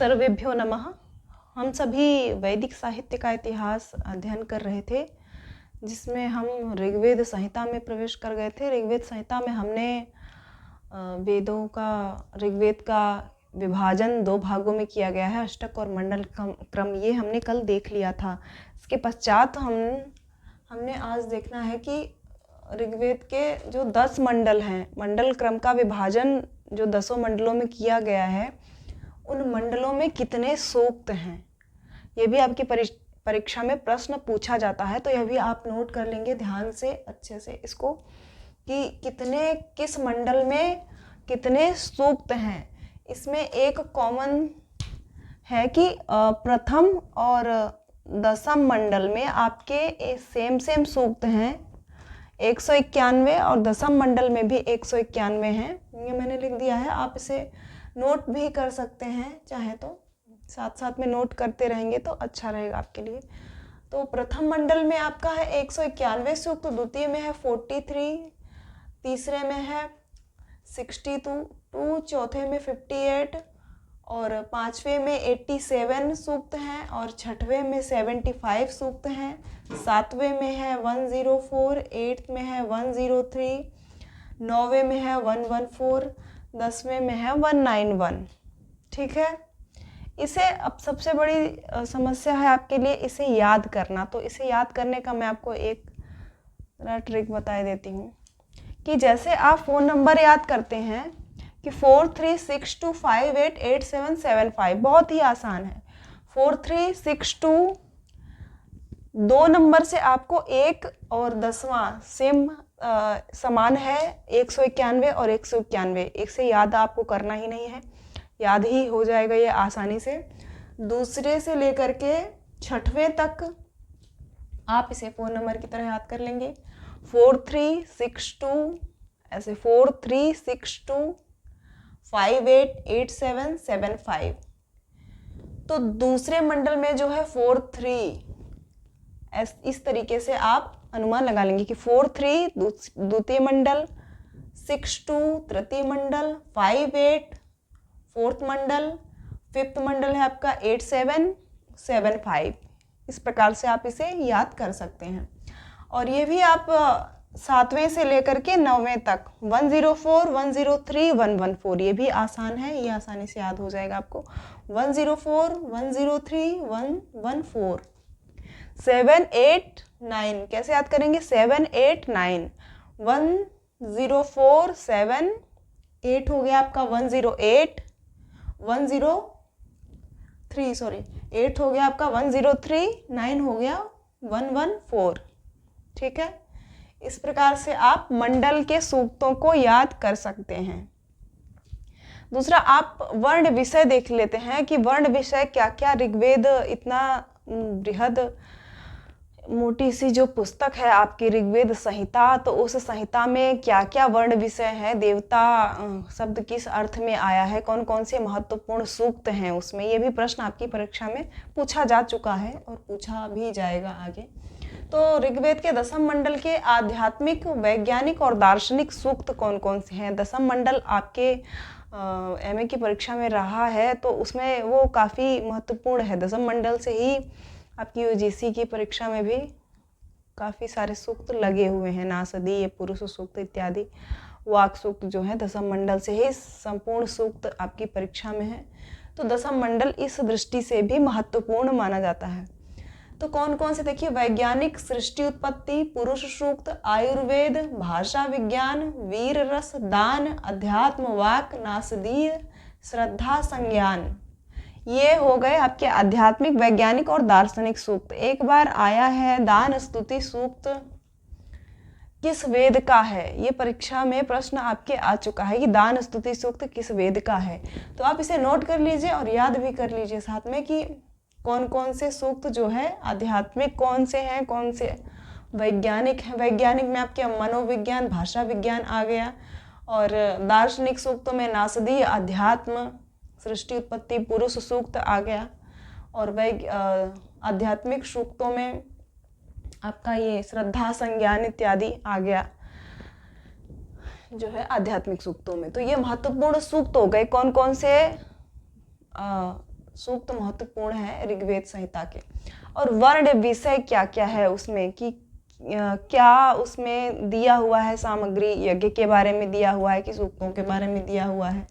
सर्वेभ्यो नमः। हम सभी वैदिक साहित्य का इतिहास अध्ययन कर रहे थे, जिसमें हम ऋग्वेद संहिता में प्रवेश कर गए थे। ऋग्वेद संहिता में हमने ऋग्वेद का विभाजन 2 भागों में किया गया है, अष्टक और मंडल क्रम। ये हमने कल देख लिया था। इसके पश्चात हमने आज देखना है कि ऋग्वेद के जो 10 मंडल हैं, मंडल क्रम का विभाजन जो 10 मंडलों में किया गया है, उन मंडलों में कितने सूक्त हैं। ये भी आपकी परीक्षा में प्रश्न पूछा जाता है, तो यह भी आप नोट कर लेंगे ध्यान से, अच्छे से इसको, कि किस मंडल में कितने सूक्त हैं। इसमें एक कॉमन है कि प्रथम और दशम मंडल में आपके सेम सूक्त हैं 191, और दशम मंडल में भी 191 हैं। ये मैंने लिख दिया है, आप इसे नोट भी कर सकते हैं, चाहे तो साथ साथ में नोट करते रहेंगे तो अच्छा रहेगा आपके लिए। तो प्रथम मंडल में आपका है 191 सूक्त, द्वितीय में है 43, तीसरे में है 62, चौथे में 58, और पांचवे में 87 सूक्त हैं, और छठवें में 75 सूक्त हैं, सातवें में है 104, 8th में है 103, नौवें में है 114, 10वें में है 191। ठीक है। इसे अब सबसे बड़ी समस्या है आपके लिए इसे याद करना। तो इसे याद करने का मैं आपको एक ट्रिक बता देती हूँ कि जैसे आप फ़ोन नंबर याद करते हैं कि 4362588775, बहुत ही आसान है। 4362, 2 नंबर से आपको 1 और 10वां सेम समान है, 191 और 191। एक से याद आपको करना ही नहीं है, याद ही हो जाएगा ये आसानी से। दूसरे से लेकर के छठवें तक आप इसे फ़ोन नंबर की तरह याद कर लेंगे। 4362, ऐसे 4362 588775। तो दूसरे मंडल में जो है 43, इस तरीके से आप अनुमान लगा लेंगे कि 43 द्वितीय मंडल, 62 तृतीय मंडल, 58 फोर्थ मंडल, फिफ्थ मंडल है आपका 8775। इस प्रकार से आप इसे याद कर सकते हैं। और ये भी आप 7वें से लेकर के 9वें तक 104, 103, 114, ये भी आसान है, ये आसानी से याद हो जाएगा आपको। 104, 103, 114, 7, 8, 9, कैसे याद करेंगे? 7, 8, 9, 104, 7, 8 हो गया आपका 108, 103, सॉरी 8 हो गया आपका 103, 9 हो गया 114। ठीक है। इस प्रकार से आप मंडल के सूक्तों को याद कर सकते हैं। दूसरा, आप वर्ण विषय देख लेते हैं कि वर्ण विषय क्या क्या। ऋग्वेद इतना बृहद मोटी सी जो पुस्तक है आपकी ऋग्वेद संहिता, तो उस संहिता में क्या क्या वर्ण विषय है, देवता शब्द किस अर्थ में आया है, कौन कौन से महत्वपूर्ण सूक्त हैं उसमें, ये भी प्रश्न आपकी परीक्षा में पूछा जा चुका है और पूछा भी जाएगा आगे। तो ऋग्वेद के दशम मंडल के आध्यात्मिक, वैज्ञानिक और दार्शनिक सूक्त कौन कौन से हैं। दशम मंडल आपके एमए की परीक्षा में रहा है, तो उसमें वो काफ़ी महत्वपूर्ण है। दशम मंडल से ही आपकी यूजीसी की परीक्षा में भी काफ़ी सारे सूक्त लगे हुए हैं, नासदी, पुरुष सूक्त इत्यादि। वाक सूक्त जो है दशम मंडल से ही संपूर्ण सूक्त आपकी परीक्षा में है। तो दशम मंडल इस दृष्टि से भी महत्वपूर्ण माना जाता है। तो कौन कौन से देखिए, वैज्ञानिक, सृष्टि उत्पत्ति, पुरुष सूक्त, आयुर्वेद, भाषा विज्ञान, वीर रस, दान, अध्यात्म, वाक, नासदीय, श्रद्धा, संज्ञान, ये हो गए आपके आध्यात्मिक, वैज्ञानिक और दार्शनिक सूक्त। एक बार आया है दान स्तुति सूक्त किस वेद का है, ये परीक्षा में प्रश्न आपके आ चुका है कि दान स्तुति सूक्त किस वेद का है। तो आप इसे नोट कर लीजिए और याद भी कर लीजिए साथ में कि कौन कौन से सूक्त जो है आध्यात्मिक कौन से हैं, कौन से वैज्ञानिक हैं। वैज्ञानिक में आपके मनोविज्ञान, भाषा विज्ञान आ गया, और दार्शनिक सूक्तों में नासदी, अध्यात्म, सृष्टि उत्पत्ति, पुरुष सूक्त आ गया, और आध्यात्मिक सूक्तों में आपका ये श्रद्धा, संज्ञान इत्यादि आ गया जो है आध्यात्मिक सूक्तों में। तो ये महत्वपूर्ण सूक्त हो गए। कौन कौन से सूक्त महत्वपूर्ण है ऋग्वेद संहिता के। और वर्ण विषय क्या क्या है उसमें, कि क्या उसमें दिया हुआ है सामग्री, यज्ञ के बारे में दिया हुआ है कि सूक्तों के बारे में दिया हुआ है,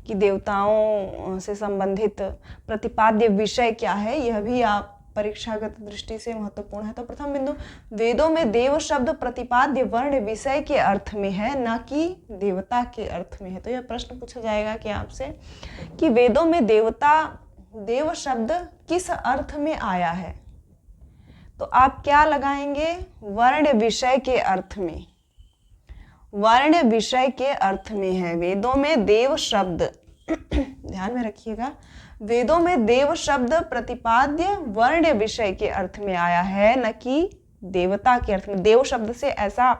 कि देवताओं से संबंधित प्रतिपाद्य विषय क्या है, यह भी आप परीक्षागत दृष्टि से महत्वपूर्ण है। तो प्रथम बिंदु, वेदों में देव शब्द प्रतिपाद्य वर्ण विषय के अर्थ में है, न कि देवता के अर्थ में है। तो यह प्रश्न पूछा जाएगा कि आपसे कि वेदों में देव शब्द किस अर्थ में आया है, तो आप क्या लगाएंगे, वर्ण विषय के अर्थ में, वर्ण विषय के अर्थ में है वेदों में देव शब्द। ध्यान में रखिएगा, वेदों में देव शब्द प्रतिपाद्य वर्ण विषय के अर्थ में आया है, न कि देवता के अर्थ में। देव शब्द से ऐसा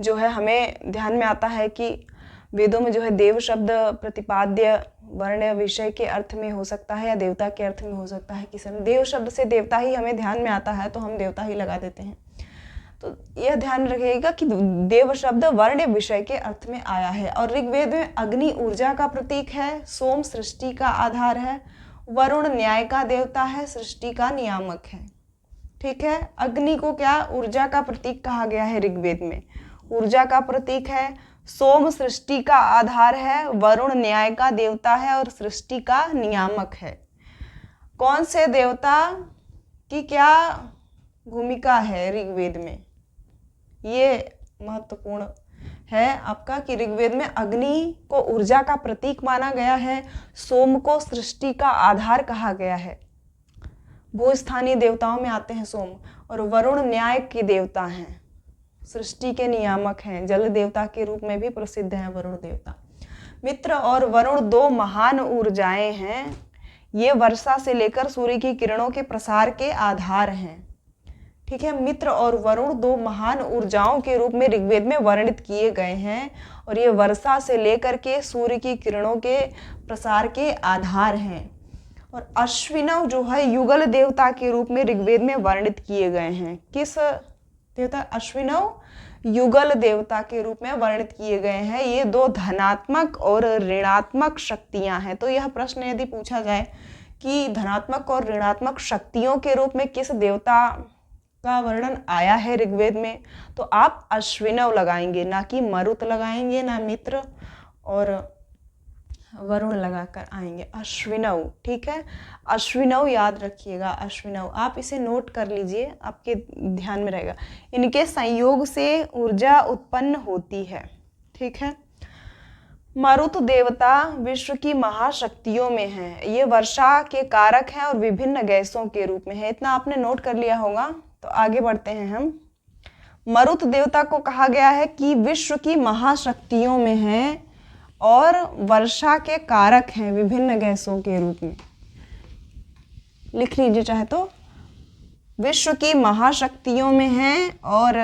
जो है हमें ध्यान में आता है कि वेदों में जो है देव शब्द प्रतिपाद्य वर्ण विषय के अर्थ में हो सकता है या देवता के अर्थ में हो सकता है। किसी ने देव शब्द से देवता ही हमें ध्यान में आता है तो हम देवता ही लगा देते हैं। तो यह ध्यान रखिएगा कि देव शब्द वर्ण विषय के अर्थ में आया है। और ऋग्वेद में अग्नि ऊर्जा का प्रतीक है, सोम सृष्टि का आधार है, वरुण न्याय का देवता है, सृष्टि का नियामक है। ठीक है, अग्नि को क्या ऊर्जा का प्रतीक कहा गया है ऋग्वेद में, ऊर्जा का प्रतीक है। सोम सृष्टि का आधार है, वरुण न्याय का देवता है और सृष्टि का नियामक है। कौन से देवता की क्या भूमिका है ऋग्वेद में, ये महत्वपूर्ण है आपका कि ऋग्वेद में अग्नि को ऊर्जा का प्रतीक माना गया है, सोम को सृष्टि का आधार कहा गया है, भूस्थानीय देवताओं में आते हैं सोम, और वरुण न्याय के देवता हैं, सृष्टि के नियामक हैं, जल देवता के रूप में भी प्रसिद्ध है वरुण देवता। मित्र और वरुण दो महान ऊर्जाएं हैं, ये वर्षा से लेकर सूर्य की किरणों के प्रसार के आधार हैं। ठीक है, मित्र और वरुण दो महान ऊर्जाओं के रूप में ऋग्वेद में वर्णित किए गए हैं और ये वर्षा से लेकर के सूर्य की किरणों के प्रसार के आधार हैं। और अश्विनव जो है युगल देवता के रूप में ऋग्वेद में वर्णित किए गए हैं। किस देवता, अश्विनव युगल देवता के रूप में वर्णित किए गए हैं। ये दो धनात्मक और ऋणात्मक शक्तियां हैं। तो यह प्रश्न यदि पूछा जाए कि धनात्मक और ऋणात्मक शक्तियों के रूप में किस देवता का वर्णन आया है ऋग्वेद में, तो आप अश्विनव लगाएंगे, ना कि मरुत लगाएंगे, ना मित्र और वरुण लगाकर आएंगे, अश्विनव। ठीक है, अश्विनव याद रखिएगा, अश्विनव आप इसे नोट कर लीजिए, आपके ध्यान में रहेगा। इनके संयोग से ऊर्जा उत्पन्न होती है। ठीक है, मरुत देवता विश्व की महाशक्तियों में है, ये वर्षा के कारक हैं और विभिन्न गैसों के रूप में है। इतना आपने नोट कर लिया होगा। तो आगे बढ़ते हैं हम। मरुत देवता को कहा गया है कि विश्व की महाशक्तियों में है और वर्षा के कारक हैं विभिन्न गैसों के रूप में। लिख लीजिए चाहे तो, विश्व की महाशक्तियों में है और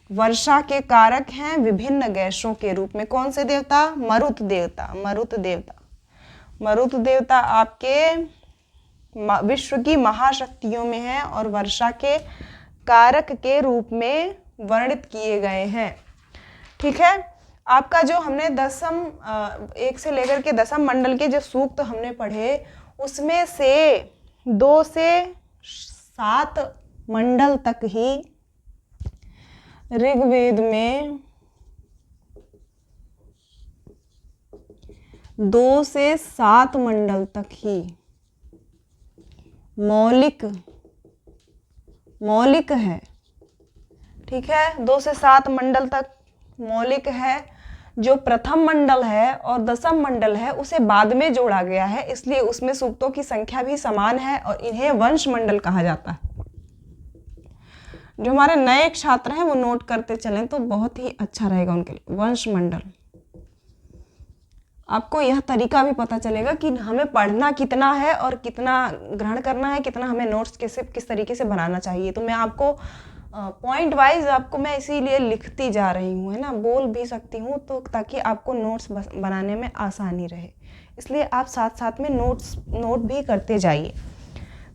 वर्षा के कारक हैं विभिन्न गैसों के रूप में। कौन से देवता, मरुत देवता। मरुत देवता, मरुत देवता आपके विश्व की महाशक्तियों में है और वर्षा के कारक के रूप में वर्णित किए गए हैं। ठीक है, आपका जो हमने 1 से लेकर के 10 मंडल के जो सूक्त हमने पढ़े, उसमें से 2 से 7 मंडल तक ही ऋग्वेद में 2 से 7 मंडल तक ही मौलिक है। ठीक है, 2 से 7 मंडल तक मौलिक है। जो प्रथम मंडल है और 10म मंडल है उसे बाद में जोड़ा गया है, इसलिए उसमें सूक्तों की संख्या भी समान है और इन्हें वंश मंडल कहा जाता है। जो हमारे नए छात्र हैं वो नोट करते चलें तो बहुत ही अच्छा रहेगा उनके लिए। वंश मंडल, आपको यह तरीका भी पता चलेगा कि हमें पढ़ना कितना है और कितना ग्रहण करना है, कितना हमें नोट्स किस तरीके से बनाना चाहिए। तो मैं आपको पॉइंट वाइज आपको मैं इसीलिए लिखती जा रही हूँ, है ना, बोल भी सकती हूँ तो ताकि आपको नोट्स बनाने में आसानी रहे, इसलिए आप साथ साथ में नोट भी करते जाइए।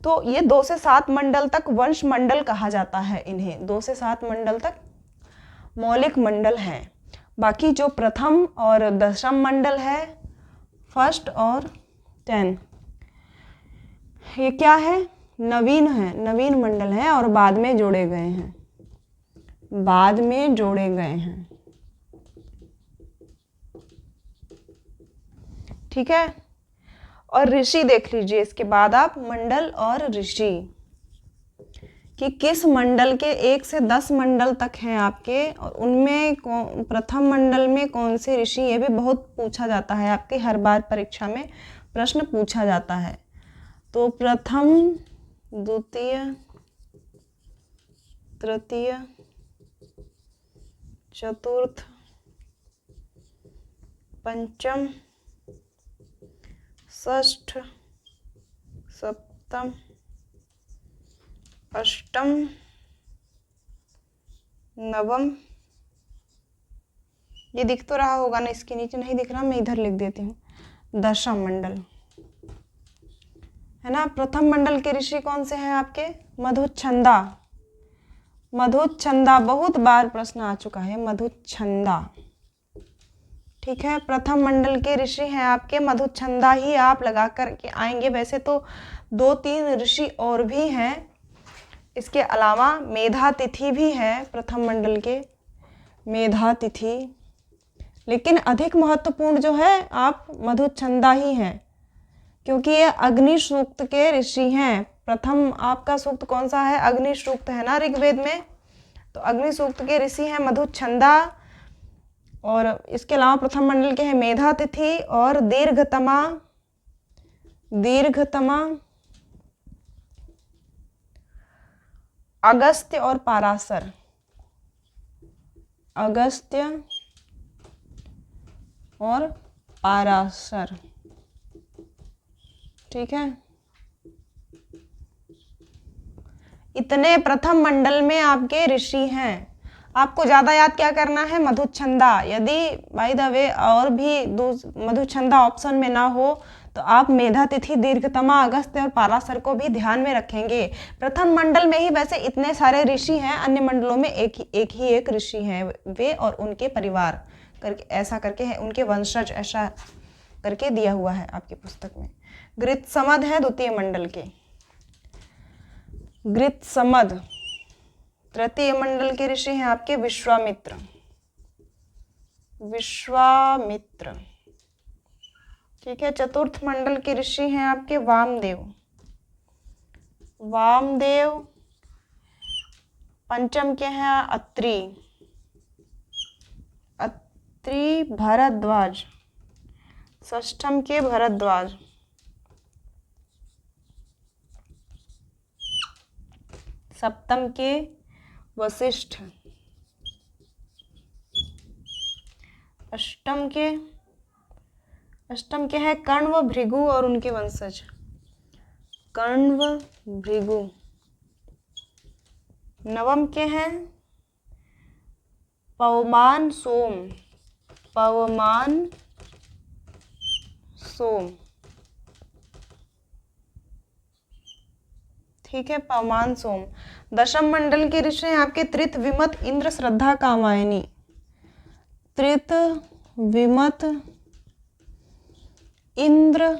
तो ये 2 से 7 मंडल तक वंश मंडल कहा जाता है। इन्हें 2 से 7 मंडल तक मौलिक मंडल हैं। बाकी जो प्रथम और 10म मंडल है, 1st और 10, ये क्या है? नवीन है, नवीन मंडल है और बाद में जोड़े गए हैं, बाद में जोड़े गए हैं। ठीक है। और ऋषि देख लीजिए इसके बाद आप, मंडल और ऋषि, कि किस मंडल के 1 से 10 मंडल तक हैं आपके, और उनमें प्रथम मंडल में कौन से ऋषि, ये भी बहुत पूछा जाता है आपके, हर बार परीक्षा में प्रश्न पूछा जाता है। तो प्रथम, द्वितीय, तृतीय, चतुर्थ, पंचम, षष्ठ, सप्तम, अष्टम, नवम, ये दिख तो रहा होगा ना, इसके नीचे नहीं दिख रहा, मैं इधर लिख देती हूँ, दशम मंडल है ना। प्रथम मंडल के ऋषि कौन से हैं आपके? मधुच्छंदा, मधुच्छंदा, बहुत बार प्रश्न आ चुका है, मधुच्छंदा। ठीक है, प्रथम मंडल के ऋषि हैं आपके मधुच्छंदा ही आप लगा कर के आएंगे। वैसे तो 2-3 ऋषि और भी हैं, इसके अलावा मेधातिथि भी है प्रथम मंडल के, मेधातिथि, लेकिन अधिक महत्वपूर्ण जो है आप मधुच्छंदा ही हैं, क्योंकि ये अग्नि सूक्त के ऋषि हैं। प्रथम आपका सूक्त कौन सा है? अग्नि सूक्त है ना ऋग्वेद में, तो अग्नि सूक्त के ऋषि हैं मधुच्छंदा। और इसके अलावा प्रथम मंडल के हैं मेधातिथि और दीर्घतमा, दीर्घतमा, अगस्त्य और पाराशर, अगस्त्य और पाराशर। ठीक है, इतने प्रथम मंडल में आपके ऋषि हैं। आपको ज्यादा याद क्या करना है? मधुच्छंदा। यदि बाय द वे और भी मधुच्छंदा ऑप्शन में ना हो तो आप मेधातिथि, दीर्घतमा, अगस्त्य और पाराशर को भी ध्यान में रखेंगे। प्रथम मंडल में ही वैसे इतने सारे ऋषि हैं, अन्य मंडलों में एक ही ऋषि हैं, वे और उनके परिवार करके, ऐसा करके है, उनके वंशज, ऐसा करके दिया हुआ है आपकी पुस्तक में। गृत्समद है द्वितीय मंडल के, गृत्समद। तृतीय मंडल के ऋषि हैं आपके विश्वामित्र, विश्वामित्र। ठीक है, चतुर्थ मंडल के ऋषि हैं आपके वामदेव, वामदेव। पंचम के हैं अत्रि, अत्रि, भरद्वाज। षष्ठम के भरद्वाज। सप्तम के वशिष्ठ। अष्टम के हैं कर्ण व भृगु और उनके वंशज, कर्ण व भृगु। नवम के हैं पवमान सोम, पवमान सोम। ठीक है, पवमान सोम। दशम मंडल के ऋषि हैं आपके त्रित, विमत, इंद्र, श्रद्धा, कामायनी। त्रित, विमत, इंद्र,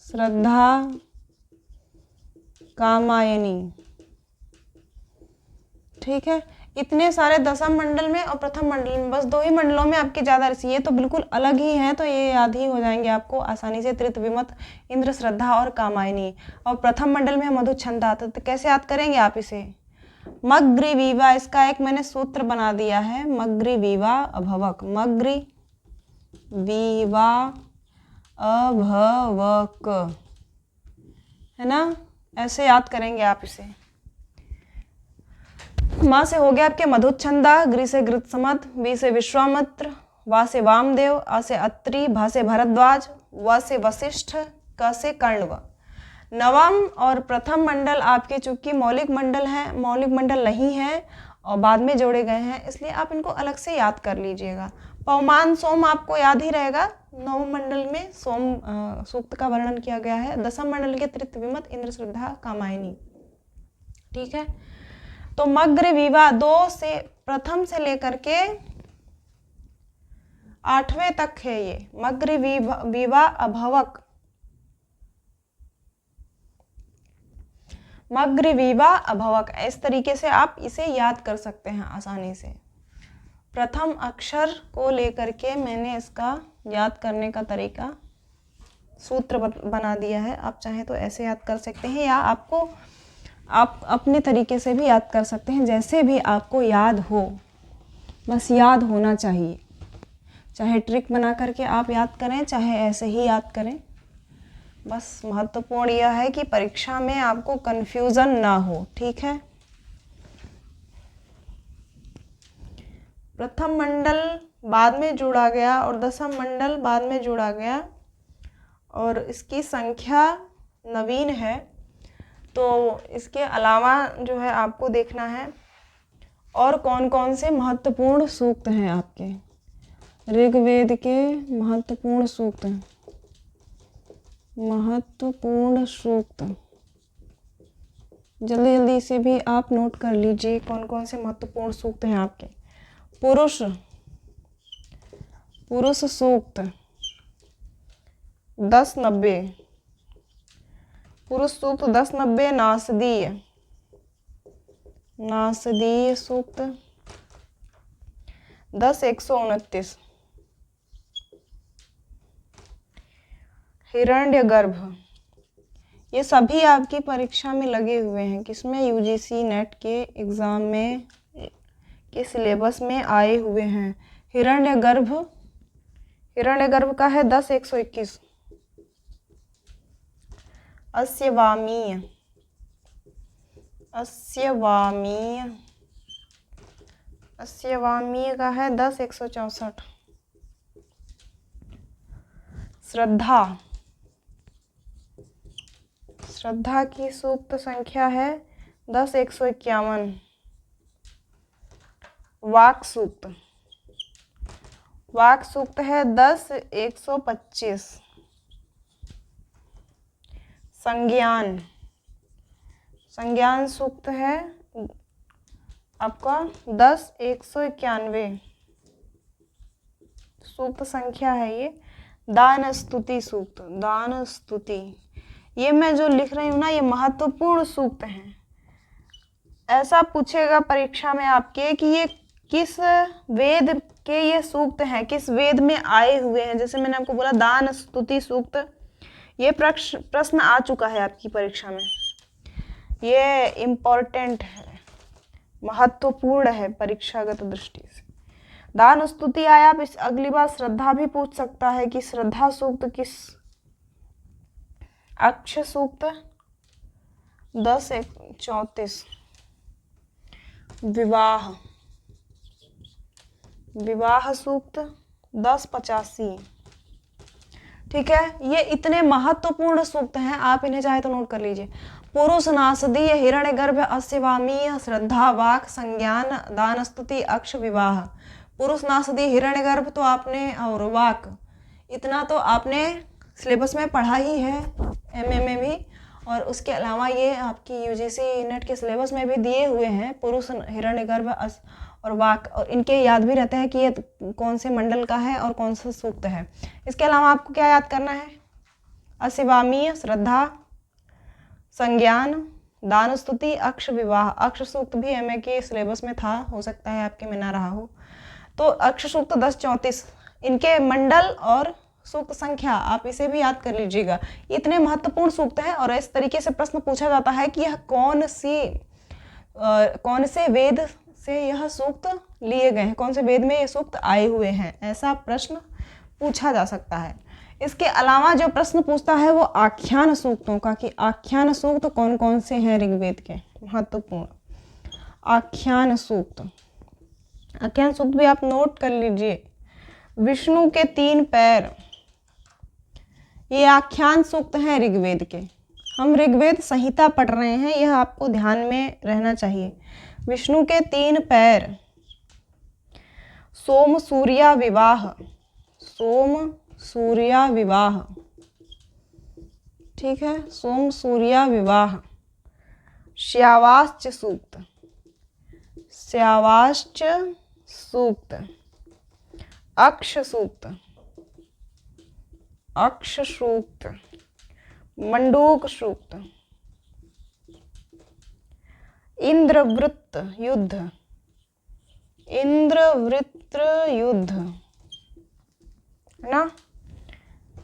श्रद्धा, कामायनी। ठीक है, इतने सारे दशम मंडल में और प्रथम मंडल में, बस 2 ही मंडलों में आपके ज्यादा ऋषि, ये तो बिल्कुल अलग ही हैं, तो ये याद ही हो जाएंगे आपको आसानी से। त्रित, विमत, इंद्र, श्रद्धा और कामायनी। और प्रथम मंडल में मधुच्छंदा, तो कैसे याद करेंगे आप इसे? मग्रीवीवा, इसका एक मैंने सूत्र बना दिया है, मग्रीवीवा अभवक, मग्रीवीवा अभवक, है ना, ऐसे याद करेंगे आप इसे। माँ से हो गया आपके मधुच्छंदा, गृह से गृत्समद, वी से विश्वामित्र, वा से वामदेव, आ से अत्रि, भा से भरद्वाज, व से वशिष्ठ, क से कण्व। नवम और प्रथम मंडल आपके चूंकि मौलिक मंडल है, मौलिक मंडल नहीं है और बाद में जोड़े गए हैं, इसलिए आप इनको अलग से याद कर लीजिएगा। पवमान सोम आपको याद ही रहेगा, नवम मंडल में सोम सूक्त का वर्णन किया गया है। दसम मंडल के त्रित, विमत, इंद्र, श्रद्धा, कामायनी। ठीक है, तो मग्रीवीवा 2 से प्रथम से लेकर के 8वें तक है ये, मग्रीवीवा अभवक। मग्रवीवा अभवक। इस तरीके से आप इसे याद कर सकते हैं आसानी से। प्रथम अक्षर को लेकर के मैंने इसका याद करने का तरीका सूत्र बना दिया है। आप चाहे तो ऐसे याद कर सकते हैं या आप अपने तरीके से भी याद कर सकते हैं, जैसे भी आपको याद हो, बस याद होना चाहिए। चाहे ट्रिक बना करके आप याद करें, चाहे ऐसे ही याद करें। बस महत्वपूर्ण यह है कि परीक्षा में आपको कन्फ्यूज़न ना हो, ठीक है। प्रथम मंडल बाद में जोड़ा गया और दशम मंडल बाद में जोड़ा गया और इसकी संख्या नवीन है। तो इसके अलावा जो है आपको देखना है और कौन कौन से महत्वपूर्ण सूक्त हैं आपके ऋग्वेद के। महत्वपूर्ण सूक्त जल्दी जल्दी से भी आप नोट कर लीजिए कौन कौन से महत्वपूर्ण सूक्त हैं आपके। पुरुष सूक्त 10-90, पुरुष सूक्त 10-90। नासदीय सूक्त 10-129। हिरण्यगर्भ, ये सभी आपकी परीक्षा में लगे हुए हैं। किसमें? यूजीसी नेट के एग्ज़ाम में के सिलेबस में आए हुए हैं। हिरण्यगर्भ का है 10-121। अस्यवामीय का है 10-164। श्रद्धा की सूक्त संख्या है 10-151। वाक सूक्त है 10-125। संज्ञान सूक्त है आपका 10-191 सूक्त संख्या है ये। दान स्तुति सूक्त, ये मैं जो लिख रही हूँ ना, ये महत्वपूर्ण सूक्त हैं। ऐसा पूछेगा परीक्षा में आपके कि ये किस वेद के ये सूक्त हैं, किस वेद में आए हुए हैं। जैसे मैंने आपको बोला दान स्तुति सूक्त, ये प्रश्न आ चुका है आपकी परीक्षा में। ये इम्पोर्टेंट है, महत्वपूर्ण है परीक्षागत दृष्टि से। दान स्तुति आया, अब इस अगली बार श्रद्धा भी पूछ सकता है कि श्रद्धा सूक्त किस। अक्ष सूक्त 10-34। विवाह सूक्त 10-85। ठीक है, ये इतने महत्वपूर्ण सूक्त हैं, आप इन्हें चाहे तो नोट कर लीजिए। पुरुष नासदीय, हिरण्यगर्भ, अस्यवामीय, श्रद्धा, वाक, संज्ञान, दान स्तुति, अक्ष, विवाह। पुरुष नासदीय, हिरण्यगर्भ तो आपने, और वाक, इतना तो आपने सिलेबस में पढ़ा ही है, एमए में भी। और उसके अलावा ये आपकी यूजीसी नेट के सिलेबस में भी दिए हुए हैं, पुरुष, हिरण्यगर्भ और वाक, और इनके याद भी रहते हैं कि ये कौन से मंडल का है और कौन सा सूक्त है। इसके अलावा आपको क्या याद करना है? अस्यवामीय, श्रद्धा, संज्ञान, दान स्तुति, अक्ष, विवाह। अक्ष सूक्त भी एमए के सिलेबस में था, हो सकता है आपके में ना रहा हो। तो अक्ष सूक्त 10-34, इनके मंडल और सूक्त संख्या आप इसे भी याद कर लीजिएगा। इतने महत्वपूर्ण सूक्त हैं और इस तरीके से प्रश्न पूछा जाता है कि यह कौन से वेद से यह सूक्त लिए गए हैं, कौन से वेद में ये सूक्त आए हुए हैं, ऐसा प्रश्न पूछा जा सकता है। इसके अलावा जो प्रश्न पूछता है वो आख्यान सूक्तों का, कि आख्यान सूक्त कौन कौन से हैं ऋग्वेद के, महत्वपूर्ण। आख्यान सूक्त भी आप नोट कर लीजिए। विष्णु के 3 पैर, ये आख्यान सूक्त हैं ऋग्वेद के। हम ऋग्वेद संहिता पढ़ रहे हैं, यह आपको ध्यान में रहना चाहिए। विष्णु के 3 पैर, सोम सूर्या विवाह, ठीक है, सोम सूर्या विवाह। श्यावाश्च सूक्त, अक्ष सूक्त, मंडूक सूक्त, इंद्रवृत्त युद्ध, इंद्रवृत्त युद्ध, है ना।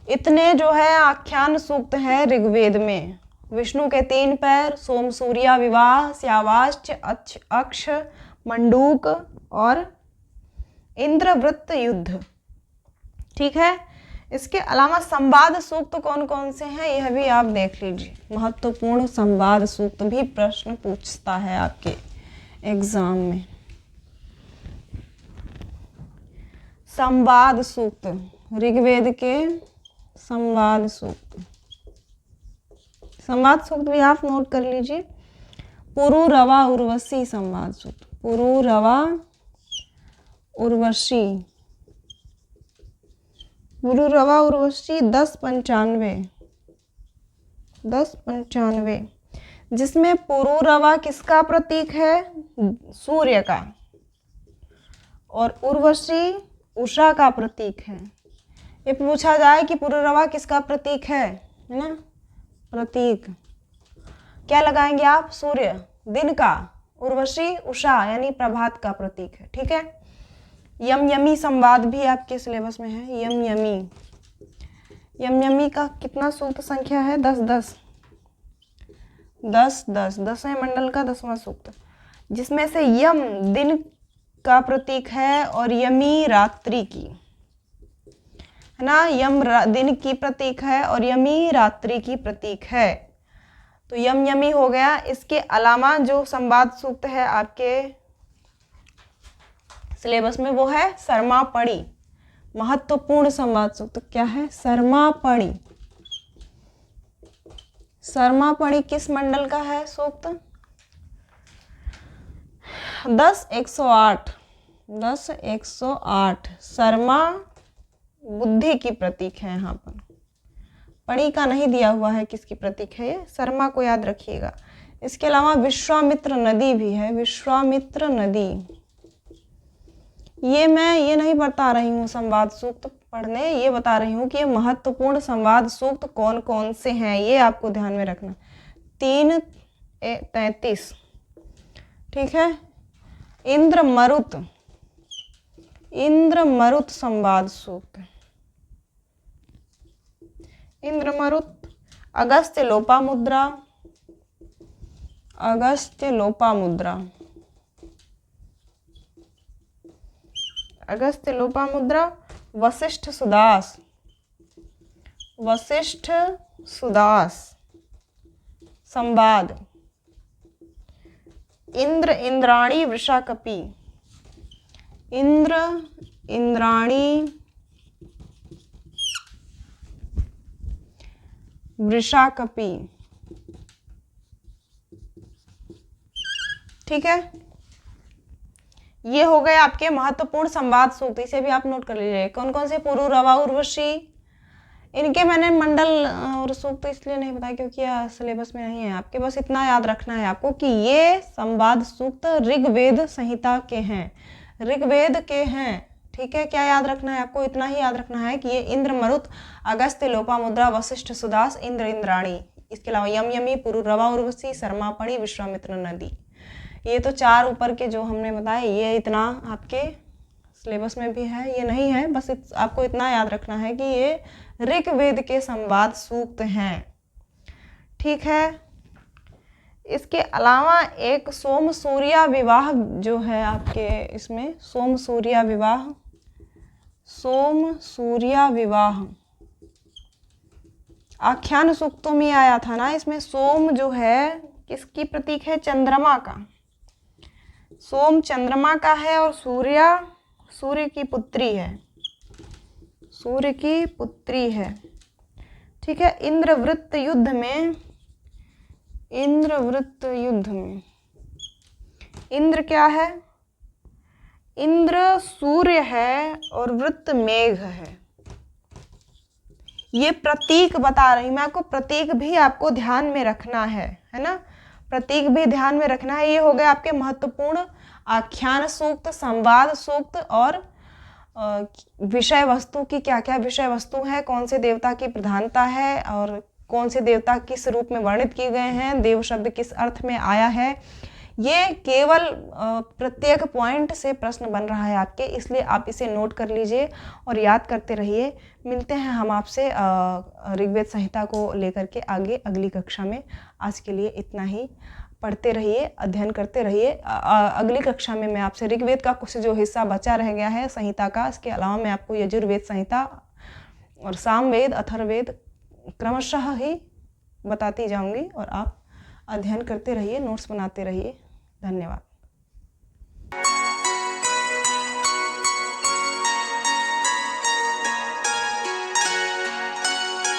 इतने जो है आख्यान सूक्त हैं ऋग्वेद में। विष्णु के 3 पैर, सोम सूर्या विवाह, स्यावाच, अक्ष, मंडूक और इंद्रवृत्त युद्ध। ठीक है। इसके अलावा संवाद सूक्त कौन कौन से हैं यह भी आप देख लीजिए। महत्वपूर्ण संवाद सूक्त भी प्रश्न पूछता है आपके एग्जाम में। संवाद सूक्त, ऋग्वेद के संवाद सूक्त, संवाद सूक्त भी आप नोट कर लीजिए। पुरुरवा उर्वशी संवाद सूक्त, पुरुरवा उर्वशी, पुरुरवा उर्वशी 1095, 1095, जिसमें पुरुरवा किसका प्रतीक है? सूर्य का, और उर्वशी उषा का प्रतीक है। ये पूछा जाए कि पुरुरवा किसका प्रतीक है ना, प्रतीक क्या लगाएंगे आप? सूर्य, दिन का। उर्वशी उषा यानी प्रभात का प्रतीक है। ठीक है। यम यमी संवाद भी आपके सिलेबस में है। यम यमी, यम यमी का कितना सूक्त संख्या है? 10 10 10 10, 10वें मंडल का 10वां सूक्त, जिसमें से यम दिन का प्रतीक है और यमी रात्रि की, है ना। यम दिन की प्रतीक है और यमी रात्रि की प्रतीक है। तो यम यमी हो गया। इसके अलावा जो संवाद सूक्त है आपके सिलेबस में वो है सरमापणि। महत्वपूर्ण संवाद सूक्त क्या है? सरमापणि। सरमापणि किस मंडल का है सूक्त? 10 108, 10 108। शर्मा बुद्धि की प्रतीक है। यहाँ पर पणि का नहीं दिया हुआ है किसकी प्रतीक है ये, शर्मा को याद रखिएगा। इसके अलावा विश्वामित्र नदी भी है, विश्वामित्र नदी। ये मैं ये नहीं बता रही हूँ संवाद सूक्त पढ़ने, ये बता रही हूँ कि ये महत्वपूर्ण संवाद सूक्त कौन कौन से हैं ये आपको ध्यान में रखना। 3 33। ठीक है। इंद्र मरुत, इंद्र मरुत संवाद सूक्त, इंद्र मरुत। अगस्त्य लोपामुद्रा, अगस्त्य लोपामुद्रा, अगस्त्य लोपामुद्रा। वशिष्ठ सुदास, वशिष्ठ सुदास संवाद। इंद्र इंद्राणी वृषाकपि, इंद्र इंद्राणी वृषाकपि। ठीक है। ये हो गए आपके महत्वपूर्ण संवाद सूक्त, इसे भी आप नोट कर लीजिए। कौन कौन से? पुरुरवा उर्वशी। इनके मैंने मंडल और सूक्त इसलिए नहीं बताया क्योंकि यह सिलेबस में नहीं है आपके। बस इतना याद रखना है आपको कि ये संवाद सूक्त ऋग्वेद संहिता के हैं, ऋग्वेद के हैं। ठीक है। क्या याद रखना है आपको? इतना ही याद रखना है कि ये इंद्र मरुत, अगस्त्य लोपामुद्रा, वशिष्ठ सुदास, इंद्र इंद्राणी। इसके अलावा यम यमी, पुरुरवा उर्वशी, सरमापणि, विश्वामित्र नदी। ये तो 4 ऊपर के जो हमने बताए, ये इतना आपके सिलेबस में भी है, ये नहीं है। बस आपको इतना याद रखना है कि ये ऋग्वेद के संवाद सूक्त हैं। ठीक है। इसके अलावा एक सोम सूर्या विवाह जो है आपके इसमें, सोम सूर्या विवाह, सोम सूर्या विवाह आख्यान सूक्तों में आया था ना। इसमें सोम जो है किसकी प्रतीक है? चंद्रमा का। सोम चंद्रमा का है और सूर्या सूर्य की पुत्री है, सूर्य की पुत्री है। ठीक है। इंद्रवृत्त युद्ध में, इंद्रवृत्त युद्ध में इंद्र क्या है? इंद्र सूर्य है और वृत्त मेघ है। ये प्रतीक बता रही मैं आपको, प्रतीक भी आपको ध्यान में रखना है ना। प्रतीक भी ध्यान में रखना है। ये हो गए आपके महत्वपूर्ण आख्यान सूक्त, संवाद सूक्त और विषय वस्तु की क्या क्या विषय वस्तु है, कौन से देवता की प्रधानता है और कौन से देवता किस रूप में वर्णित किए गए हैं, देव शब्द किस अर्थ में आया है, ये केवल प्रत्येक पॉइंट से प्रश्न बन रहा है आपके, इसलिए आप इसे नोट कर लीजिए और याद करते रहिए। मिलते हैं हम आपसे ऋग्वेद संहिता को लेकर के आगे अगली कक्षा में। आज के लिए इतना ही। पढ़ते रहिए, अध्ययन करते रहिए। अगली कक्षा में मैं आपसे ऋग्वेद का कुछ जो हिस्सा बचा रह गया है संहिता का, इसके अलावा मैं आपको यजुर्वेद संहिता और सामवेद, अथर्ववेद क्रमशः ही बताती जाऊंगी और आप अध्ययन करते रहिए, नोट्स बनाते रहिए। धन्यवाद।